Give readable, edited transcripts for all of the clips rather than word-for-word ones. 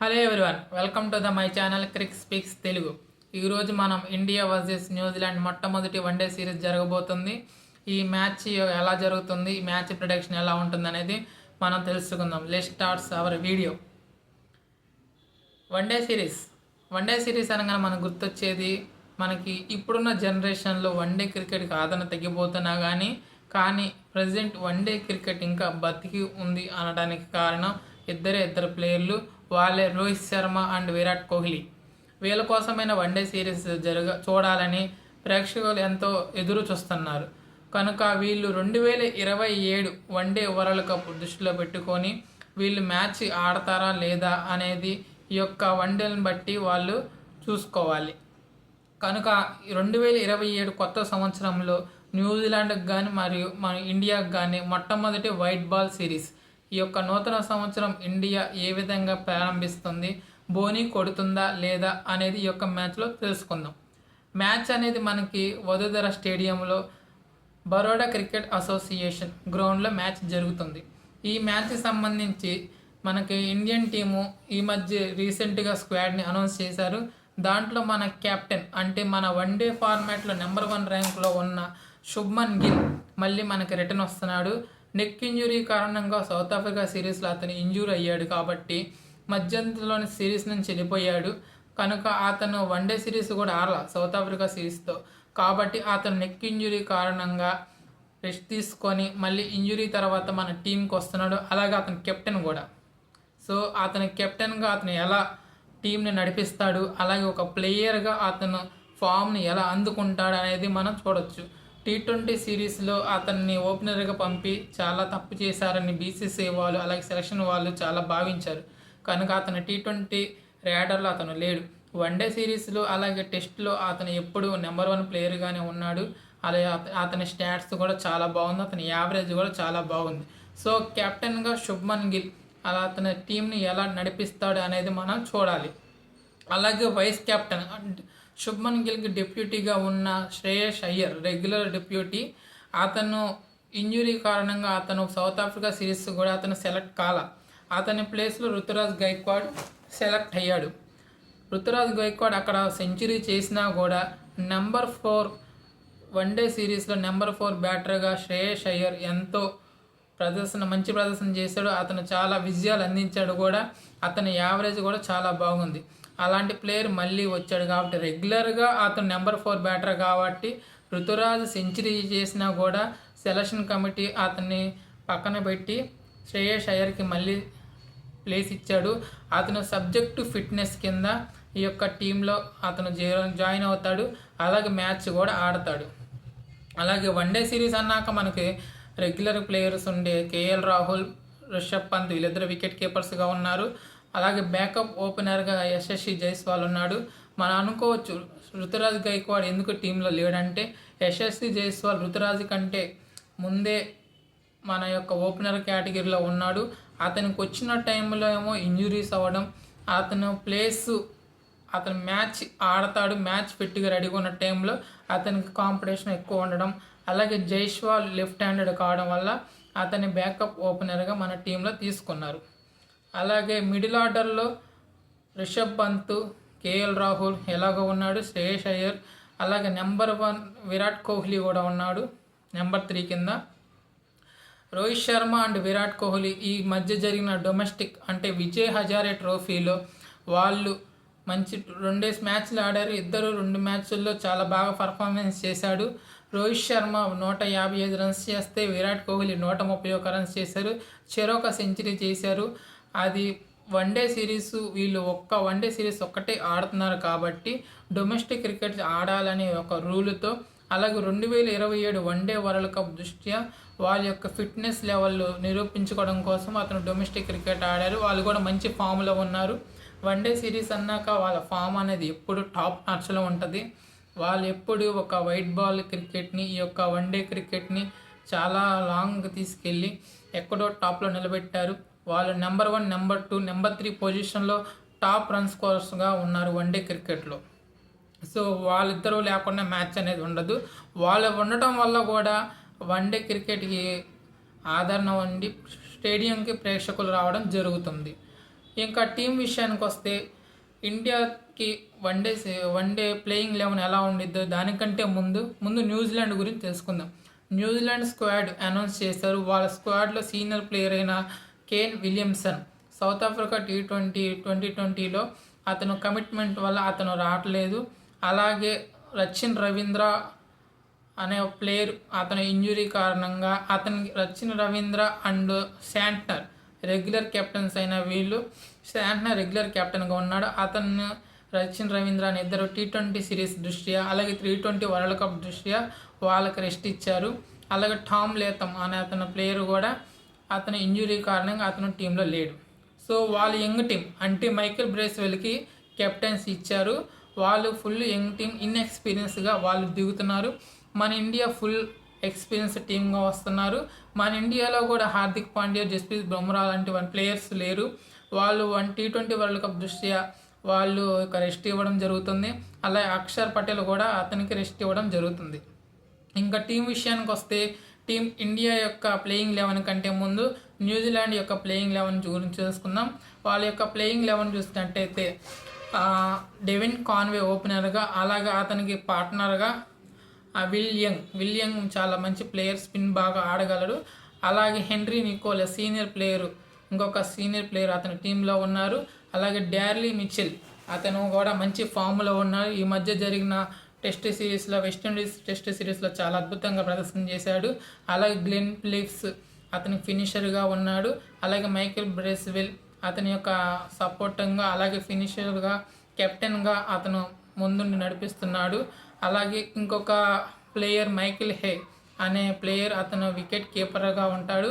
Hello everyone, welcome to my channel Crick speaks Telugu. ఈరోజు మనం India versus New Zealand మొట్టమొదటి one day series జరగబోతుంది. ఈ మ్యాచ్ ఎలా జరుగుతుంది, ఈ మ్యాచ్ ప్రొడక్షన్ ఎలా ఉంటుంది అనేది మనం తెలుసుకుందాం. Let's starts hour video. One day series అనగానే మనకు గుర్తొచ్చేది, మనకి ఇప్పుడున్న జనరేషన్లో వన్డే క్రికెట్కి ఆదరణ తగ్గిపోతున్నా కానీ ప్రజెంట్ వన్డే క్రికెట్ ఇంకా బతికి ఉంది అనడానికి కారణం ఇద్దరు ప్లేయర్లు. వాళ్ళే రోహిత్ శర్మ అండ్ విరాట్ కోహ్లీ. వీళ్ళ కోసమైన వన్డే సిరీస్ చూడాలని ప్రేక్షకులు ఎంతో ఎదురు చూస్తున్నారు. కనుక వీళ్ళు 2027 వన్డే వరల్డ్ కప్ దృష్టిలో పెట్టుకొని వీళ్ళు మ్యాచ్ ఆడతారా లేదా అనేది ఈ యొక్క వన్డేలను బట్టి వాళ్ళు చూసుకోవాలి. కనుక 2027 కొత్త సంవత్సరంలో న్యూజిలాండ్కి కానీ మరియు మన ఇండియాకి కానీ మొట్టమొదటి వైట్ బాల్ సిరీస్. ఈ యొక్క నూతన సంవత్సరం ఇండియా ఏ విధంగా ప్రారంభిస్తుంది, బోని కొడుతుందా లేదా అనేది ఈ యొక్క మ్యాచ్లో తెలుసుకుందాం. మ్యాచ్ అనేది మనకి వదోదర స్టేడియంలో బరోడా క్రికెట్ అసోసియేషన్ గ్రౌండ్లో మ్యాచ్ జరుగుతుంది. ఈ మ్యాచ్కి సంబంధించి మనకి ఇండియన్ టీము ఈ మధ్య రీసెంట్గా స్క్వాడ్ని అనౌన్స్ చేశారు. దాంట్లో మన కెప్టెన్ అంటే మన వన్డే ఫార్మాట్లో నెంబర్ 1 ర్యాంక్లో ఉన్న శుభ్మన్ గిల్ మళ్ళీ మనకి రిటర్న్ వస్తున్నాడు. నెక్ ఇంజురీ కారణంగా సౌత్ ఆఫ్రికా సిరీస్లో అతను ఇంజూర్ అయ్యాడు కాబట్టి మధ్యంతరంలోని సిరీస్ నుంచి వెళ్ళిపోయాడు. కనుక అతను వన్డే సిరీస్ కూడా ఆడలా సౌత్ ఆఫ్రికా సిరీస్తో. కాబట్టి అతను నెక్ ఇంజురీ కారణంగా రెస్ట్ తీసుకొని మళ్ళీ ఇంజురీ తర్వాత మన టీంకి వస్తున్నాడు. అలాగే అతను కెప్టెన్ కూడా. సో అతని కెప్టెన్గా అతను ఎలా టీంని నడిపిస్తాడు, అలాగే ఒక ప్లేయర్గా అతను ఫామ్ని ఎలా అందుకుంటాడు అనేది మనం చూడొచ్చు. T20 సిరీస్లో అతన్ని ఓపెనర్గా పంపి చాలా తప్పు చేశారని బీసీసీఐ వాళ్ళు అలాగే సెలక్షన్ వాళ్ళు చాలా భావించారు. కనుక అతను T20 ర్యాడర్లో అతను లేడు. వన్డే సిరీస్లో అలాగే టెస్ట్లో అతను ఎప్పుడు నెంబర్ 1 ప్లేయర్గానే ఉన్నాడు. అలాగే అతని స్టాట్స్ కూడా చాలా బాగుంది, అతని యావరేజ్ కూడా చాలా బాగుంది. సో కెప్టెన్గా శుభ్మన్ గిల్ అలా అతని టీంని ఎలా నడిపిస్తాడు అనేది మనం చూడాలి. అలాగే వైస్ కెప్టెన్ శుభ్మన్ గిల్కి డిప్యూటీగా ఉన్న శ్రేయస్ అయ్యర్ రెగ్యులర్ డిప్యూటీ. అతను ఇంజురీ కారణంగా అతను సౌత్ ఆఫ్రికా సిరీస్ కూడా అతను సెలెక్ట్ కాల. అతని ప్లేస్లో రుతురాజ్ గైక్వాడ్ సెలెక్ట్ అయ్యాడు. రుతురాజ్ గైక్వాడ్ అక్కడ సెంచరీ చేసినా కూడా నెంబర్ 4 వన్డే సిరీస్లో నెంబర్ 4 బ్యాటర్గా శ్రేయస్ అయ్యర్ ఎంతో మంచి ప్రదర్శన చేశాడు. అతను చాలా విజయాలు అందించాడు కూడా. అతని యావరేజ్ కూడా చాలా బాగుంది. అలాంటి ప్లేయర్ మళ్ళీ వచ్చాడు కాబట్టి రెగ్యులర్గా అతను నెంబర్ 4 బ్యాటర్ కాబట్టి రుతురాజ్ సెంచరీ చేసినా కూడా సెలక్షన్ కమిటీ అతన్ని పక్కన పెట్టి శ్రేయస్ అయ్యర్కి మళ్ళీ ప్లేస్ ఇచ్చాడు. అతను సబ్జెక్టు ఫిట్నెస్ కింద ఈ యొక్క టీంలో అతను జాయిన్ అవుతాడు. అలాగే మ్యాచ్ కూడా ఆడతాడు. అలాగే వన్డే సిరీస్ అన్నాక మనకి రెగ్యులర్ ప్లేయర్స్ ఉండే కేఎల్ రాహుల్, రిషబ్ పంత్ వీళ్ళిద్దరు వికెట్ కీపర్స్గా ఉన్నారు. అలాగే బ్యాకప్ ఓపెనర్గా యశస్వి జైస్వాల్ ఉన్నాడు. మనం అనుకోవచ్చు రుతురాజ్ గైక్వాడ్ ఎందుకు టీంలో లేడంటే యశస్వి జైస్వాల్ రుతురాజ్ కంటే ముందే మన యొక్క ఓపెనర్ కేటగిరీలో ఉన్నాడు. అతనికి వచ్చిన టైంలో ఏమో ఇంజురీస్ అవ్వడం, అతను మ్యాచ్ ఆడతాడు, మ్యాచ్ ఫిట్గా రెడీగా ఉన్న టైంలో అతనికి కాంపిటీషన్ ఎక్కువ ఉండడం, అలాగే జైస్వాల్ లెఫ్ట్ హ్యాండెడ్ కావడం వల్ల అతని బ్యాకప్ ఓపెనర్గా మన టీంలో తీసుకున్నారు. అలాగే మిడిల్ ఆర్డర్లో రిషబ్ పంత్, కేఎల్ రాహుల్ ఎలాగో ఉన్నాడు, శ్రేయస్ అయ్యర్, అలాగే నెంబర్ 1 విరాట్ కోహ్లీ కూడా ఉన్నాడు నెంబర్ 3 కింద. రోహిత్ శర్మ అండ్ విరాట్ కోహ్లీ ఈ మధ్య జరిగిన డొమెస్టిక్ అంటే విజయ్ హజారే ట్రోఫీలో వాళ్ళు మంచి 2 మ్యాచ్లు ఆడారు. ఇద్దరు 2 మ్యాచ్ల్లో చాలా బాగా పర్ఫార్మెన్స్ చేశాడు. రోహిత్ శర్మ 155 రన్స్ చేస్తే విరాట్ కోహ్లీ 131 రన్స్ చేశారు. చెరొక సెంచరీ చేశారు. అది వన్డే సిరీస్, వీళ్ళు వన్డే సిరీస్ ఒక్కటే ఆడుతున్నారు కాబట్టి డొమెస్టిక్ క్రికెట్ ఆడాలనే ఒక రూలుతో, అలాగే 2027 వన్డే వరల్డ్ కప్ దృష్ట్యా వాళ్ళ యొక్క ఫిట్నెస్ లెవెల్ నిరూపించుకోవడం కోసం అతను డొమెస్టిక్ క్రికెట్ ఆడారు. వాళ్ళు కూడా మంచి ఫామ్లో ఉన్నారు. వన్డే సిరీస్ అన్నాక వాళ్ళ ఫామ్ అనేది ఎప్పుడు టాప్ నాచ్లో ఉంటుంది. వాళ్ళు ఎప్పుడు ఒక వైట్ బాల్ క్రికెట్ని ఈ యొక్క వన్డే క్రికెట్ని చాలా లాంగ్ తీసుకెళ్ళి ఎక్కడో టాప్లో నిలబెట్టారు. వాళ్ళు నెంబర్ 1, నెంబర్ 2, నెంబర్ 3 పొజిషన్లో టాప్ రన్ స్కోరర్స్గా ఉన్నారు వన్డే క్రికెట్లో. సో వాళ్ళిద్దరూ లేకుండా మ్యాచ్ అనేది ఉండదు. వాళ్ళు ఉండటం వల్ల కూడా వన్డే క్రికెట్కి ఆదరణ ఉండి స్టేడియంకి ప్రేక్షకులు రావడం జరుగుతుంది. ఇంకా టీం విషయానికి వస్తే ఇండియాకి వన్డే ప్లేయింగ్ 11 ఎలా ఉండిద్దో దానికంటే ముందు న్యూజిలాండ్ గురించి తెలుసుకుందాం. న్యూజిలాండ్ స్క్వాడ్ అనౌన్స్ చేశారు. వాళ్ళ స్క్వాడ్లో సీనియర్ ప్లేయర్ అయిన Kane Williamson South Africa T20 2020లో అతను కమిట్మెంట్ వల్ల అతను రావట్లేదు. అలాగే రచిన్ రవీంద్ర అనే ప్లేయర్ అతని ఇంజురీ కారణంగా Rachin Ravindra and Santner regular captains అయిన వీళ్ళు. శాంట్నర్ రెగ్యులర్ కెప్టెన్గా ఉన్నాడు. రచిన్ రవీంద్ర అనే ఇద్దరు T20 సిరీస్ దృష్ట్యా అలాగే 320 వరల్డ్ కప్ దృష్ట్యా వాళ్ళకి రెస్ట్ ఇచ్చారు. అలాగే టామ్ లేథమ్ అనే అతని ప్లేయర్ కూడా అతని ఇంజురీ కారణంగా అతను టీంలో లేడు. సో వాళ్ళ యంగ్ టీం అంటే మైకేల్ బ్రేస్వెల్కి కెప్టెన్స్ ఇచ్చారు. వాళ్ళు ఫుల్ యంగ్ టీం, ఇన్ఎక్స్పీరియన్స్గా వాళ్ళు దిగుతున్నారు. మన ఇండియా ఫుల్ ఎక్స్పీరియన్స్ టీమ్గా వస్తున్నారు. మన ఇండియాలో కూడా హార్దిక్ పాండ్యా, జస్ప్రీత్ బుమ్రా లాంటి ప్లేయర్స్ లేరు. వాళ్ళు T20 వరల్డ్ కప్ దృష్ట్యా వాళ్ళు రెస్ట్ ఇవ్వడం జరుగుతుంది. అలాగే అక్షర్ పటేల్ కూడా అతనికి రెస్ట్ ఇవ్వడం జరుగుతుంది. ఇంకా టీం విషయానికి వస్తే టీం ఇండియా యొక్క ప్లేయింగ్ 11 కంటే ముందు న్యూజిలాండ్ యొక్క ప్లేయింగ్ 11 గురించి చూసుకుందాం. వాళ్ళ యొక్క ప్లేయింగ్ 11 చూసినట్టయితే డెవిన్ కాన్వే ఓపెనర్గా, అలాగే అతనికి పార్ట్నర్గా విలియంగ్ చాలా మంచి ప్లేయర్, స్పిన్ బాగా ఆడగలడు. అలాగే హెన్రీ నికోలస్ ఇంకొక సీనియర్ ప్లేయర్ అతని టీంలో ఉన్నారు. అలాగే డార్లీ మిచెల్ అతను కూడా మంచి ఫామ్లో ఉన్నారు. ఈ మధ్య జరిగిన వెస్టిండీస్ టెస్ట్ సిరీస్లో చాలా అద్భుతంగా ప్రదర్శన చేశాడు. అలాగే గ్లెన్ ఫిలిప్స్ అతని ఫినిషర్గా ఉన్నాడు. అలాగే మైకేల్ బ్రేస్వెల్ అతని యొక్క సపోర్టింగ్గా, అలాగే ఫినిషర్గా, కెప్టెన్గా అతను ముందుండి నడిపిస్తున్నాడు. అలాగే ఇంకొక ప్లేయర్ మైకిల్ హే అనే ప్లేయర్ అతను వికెట్ కీపర్గా ఉంటాడు.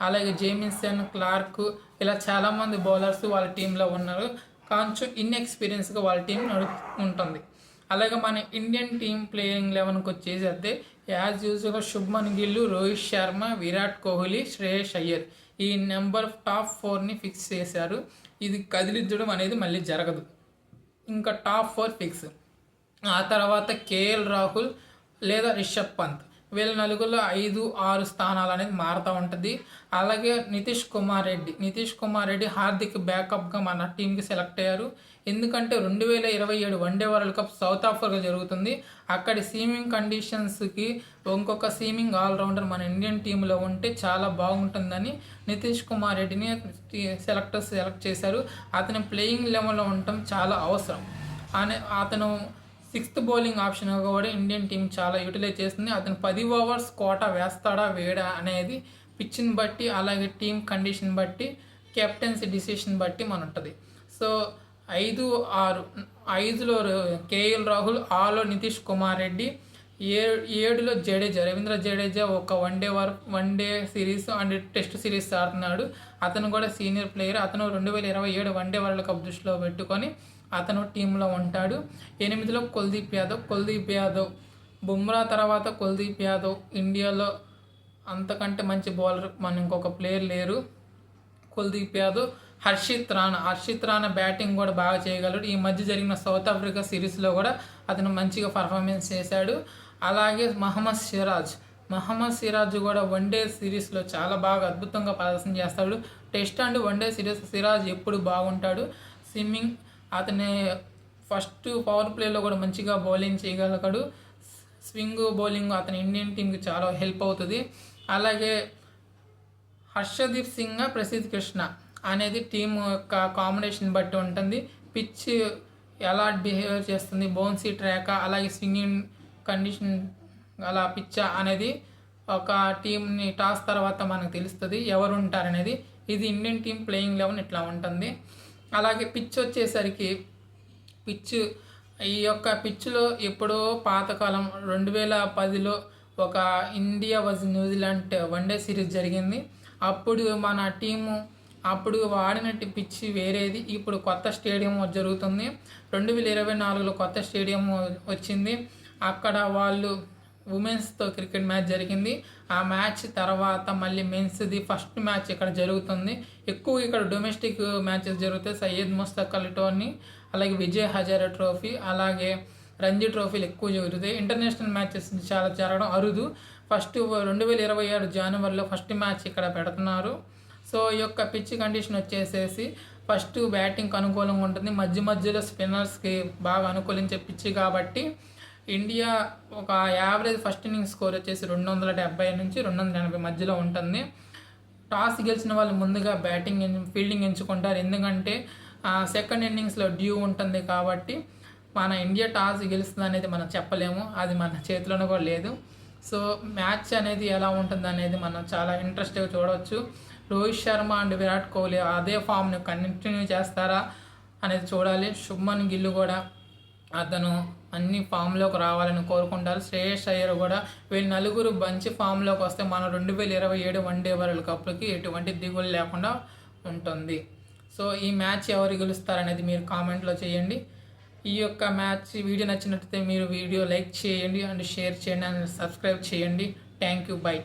అలాగే జేమిసన్ క్లార్క్ ఇలా చాలామంది బౌలర్స్ వాళ్ళ టీంలో ఉన్నారు. కొంచెం ఇన్ఎక్స్పీరియన్స్గా వాళ్ళ టీం ఉంటుంది. అలాగే మన ఇండియన్ టీం ప్లేయింగ్ 11కి వచ్చేసైతే యాజ్ యూజువల్గా శుభ్మన్ గిల్, రోహిత్ శర్మ, విరాట్ కోహ్లీ, శ్రేయస్ అయ్యర్ ఈ నెంబర్ టాప్ 4ని ఫిక్స్ చేశారు. ఇది కదిలించడం అనేది మళ్ళీ జరగదు. ఇంకా టాప్ 4 ఫిక్స్. ఆ తర్వాత కేఎల్ రాహుల్ లేదా రిషబ్ పంత్ వీళ్ళ నలుగురిలో 5-6 స్థానాలు అనేది మారుతూ ఉంటుంది. అలాగే నితీష్ కుమార్ రెడ్డి హార్దిక్ బ్యాకప్గా మన టీంకి సెలెక్ట్ అయ్యారు. ఎందుకంటే 2027 one day world cup south Africa జరుగుతుంది. అక్కడి సీమింగ్ కండిషన్స్కి ఇంకొక సీమింగ్ ఆల్రౌండర్ మన ఇండియన్ టీంలో ఉంటే చాలా బాగుంటుందని నితీష్ కుమార్ రెడ్డిని సెలెక్ట్ చేశారు. అతని ప్లేయింగ్ 11లో ఉండటం చాలా అవసరం. అతను 6th బౌలింగ్ ఆప్షన్గా కూడా ఇండియన్ టీం చాలా యూటిలైజ్ చేస్తుంది. అతను 10 ఓవర్స్ కోటా వేస్తాడా వేడా అనేది పిచ్ని బట్టి, అలాగే టీం కండిషన్ బట్టి, కెప్టెన్సీ డిసిషన్ బట్టి మన ఉంటుంది. సో 5-6లో కేఎల్ రాహుల్, 6లో నితీష్ కుమార్ రెడ్డి, 7లో రవీంద్ర జడేజా ఒక one day series and test series ఆడుతున్నాడు. అతను కూడా సీనియర్ ప్లేయర్. అతను 2027 వన్డే వరల్డ్ కప్ దృష్టిలో పెట్టుకొని అతను టీంలో ఉంటాడు. 8లో కుల్దీప్ యాదవ్ బుమ్రా తర్వాత కుల్దీప్ యాదవ్. ఇండియాలో అంతకంటే మంచి బౌలర్ మన ఇంకొక ప్లేయర్ లేరు. కుల్దీప్ యాదవ్, హర్షిత్ రాణా బ్యాటింగ్ కూడా బాగా చేయగలడు. ఈ మధ్య జరిగిన సౌత్ ఆఫ్రికా సిరీస్లో కూడా అతను మంచిగా పర్ఫార్మెన్స్ చేశాడు. అలాగే మహమ్మద్ సిరాజ్ కూడా వన్డే సిరీస్లో చాలా బాగా అద్భుతంగా ప్రదర్శన చేస్తాడు. టెస్ట్ అండ్ వన్డే సిరాజ్ ఎప్పుడు బాగుంటాడు. అతని ఫస్ట్ పవర్ ప్లేలో కూడా మంచిగా బౌలింగ్ చేయగలగాడు. స్వింగ్ బౌలింగ్ అతని ఇండియన్ టీంకి చాలా హెల్ప్ అవుతుంది. అలాగే హర్షదీప్ సింగ్, ప్రసిద్ధ్ కృష్ణ అనేది టీం యొక్క కాంబినేషన్ బట్టి ఉంటుంది. పిచ్ ఎలా బిహేవ్ చేస్తుంది, బౌన్సీ ట్రాక్, అలాగే స్వింగింగ్ కండిషన్ అలా పిచ్ అనేది ఒక టీంని టాస్ తర్వాత మనకు తెలుస్తుంది ఎవరు ఉంటారనేది. ఇది ఇండియన్ టీం ప్లేయింగ్ 11 ఇట్లా ఉంటుంది. అలాగే పిచ్ వచ్చేసరికి ఈ యొక్క పిచ్లో ఎప్పుడో పాతకాలం 2010లో ఒక India versus New Zealand one day series జరిగింది. అప్పుడు మన టీము వాడిన పిచ్ వేరేది. ఇప్పుడు కొత్త స్టేడియం జరుగుతుంది. 2024లో కొత్త స్టేడియం వచ్చింది. అక్కడ వాళ్ళు ఉమెన్స్తో క్రికెట్ మ్యాచ్ జరిగింది. ఆ మ్యాచ్ తర్వాత మళ్ళీ మెన్స్ది ఫస్ట్ మ్యాచ్ ఇక్కడ జరుగుతుంది. ఎక్కువ ఇక్కడ డొమెస్టిక్ మ్యాచెస్ జరుగుతాయి. సయ్యద్ ముస్తక్ అలీ టోర్నీ, అలాగే విజయ్ హజారే ట్రోఫీ, అలాగే రంజీ ట్రోఫీలు ఎక్కువ జరుగుతాయి. ఇంటర్నేషనల్ మ్యాచెస్ చాలా జరగడం అరుదు. 2027 జనవరిలో ఫస్ట్ మ్యాచ్ ఇక్కడ పెడుతున్నారు. సో ఈ యొక్క పిచ్ కండిషన్ వచ్చేసేసి ఫస్ట్ బ్యాటింగ్కి అనుకూలంగా ఉంటుంది, మధ్యలో స్పిన్నర్స్కి బాగా అనుకూలించే పిచ్ కాబట్టి ఇండియా ఒక యావరేజ్ ఫస్ట్ ఇన్నింగ్స్ స్కోర్ వచ్చేసి 270 నుంచి 280 మధ్యలో ఉంటుంది. టాస్ గెలిచిన వాళ్ళు ముందుగా ఫీల్డింగ్ ఎంచుకుంటారు, ఎందుకంటే సెకండ్ ఇన్నింగ్స్లో డ్యూ ఉంటుంది కాబట్టి మన ఇండియా టాస్ గెలుస్తుంది అనేది మనం చెప్పలేము, అది మన చేతిలోనే కూడా లేదు. సో మ్యాచ్ అనేది ఎలా ఉంటుంది అనేది మనం చాలా ఇంట్రెస్ట్గా చూడవచ్చు. రోహిత్ శర్మ అండ్ విరాట్ కోహ్లీ అదే ఫామ్ని కంటిన్యూ చేస్తారా అనేది చూడాలి. శుభ్మన్ గిల్ కూడా అతను అన్ని ఫామ్లోకి రావాలని కోరుకుంటారు. శ్రేయస్ అయ్యర్ కూడా వీళ్ళు నలుగురు మంచి ఫామ్లోకి వస్తే మన 2027 వన్డే వరల్డ్ కప్కి ఎటువంటి దిగులు లేకుండా ఉంటుంది. సో ఈ మ్యాచ్ ఎవరు గెలుస్తారనేది మీరు కామెంట్లో చేయండి. ఈ యొక్క మ్యాచ్ వీడియో నచ్చినట్లయితే మీరు వీడియో లైక్ చేయండి అండ్ షేర్ చేయండి అండ్ సబ్స్క్రైబ్ చేయండి. Thank you, by.